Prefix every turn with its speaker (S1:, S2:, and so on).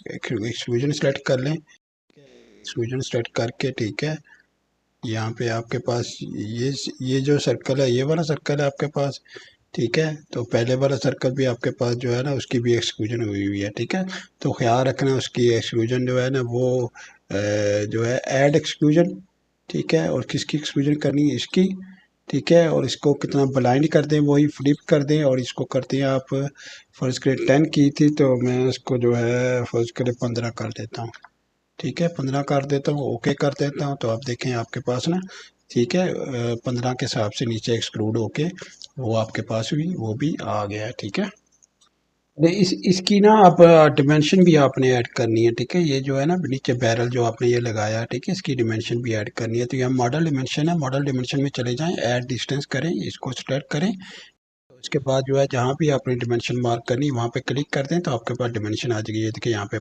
S1: Exclusion select कर लें। Exclusion select करके ठीक है, यहाँ पे आपके पास ये जो सर्कल है, ये वाला सर्कल है आपके पास, ठीक है। तो पहले वाला सर्कल भी आपके पास जो है ना, उसकी भी एक्सक्लूजन हुई हुई है, ठीक है। तो ख्याल रखना उसकी एक्सक्लूजन जो है ना वो जो है ऐड एक्सक्लूजन, ठीक है। और किसकी एक्सक्लूजन करनी है, इसकी, ठीक है। और इसको कितना ब्लाइंड कर दें, वही फ्लिप कर दें, और इसको करते हैं आप फर्ज करें 10 की थी, तो मैं इसको जो है फर्ज करें 15 कर देता हूँ, ठीक है। 15 कर देता हूँ, ओके कर देता हूँ। तो आप देखें आपके पास ना, ठीक है, 15 के हिसाब से नीचे एक्सक्लूड होके वो आपके पास भी वो भी आ गया है, ठीक है। इसकी ना आप डिमेंशन भी आपने ऐड करनी है, ठीक है। ये जो है ना नीचे बैरल जो आपने ये लगाया है, ठीक है, इसकी डिमेंशन भी ऐड करनी है। तो यहाँ मॉडल डिमेंशन है, मॉडल डिमेंशन में चले जाएं, ऐड डिस्टेंस करें, इसको सेलेक्ट करें। तो उसके बाद जो है जहाँ भी आपने डिमेंशन मार्क करनी है वहाँ पे क्लिक कर दें, तो आपके पास डिमेंशन आ जाएगी। ये देखिए यहाँ पे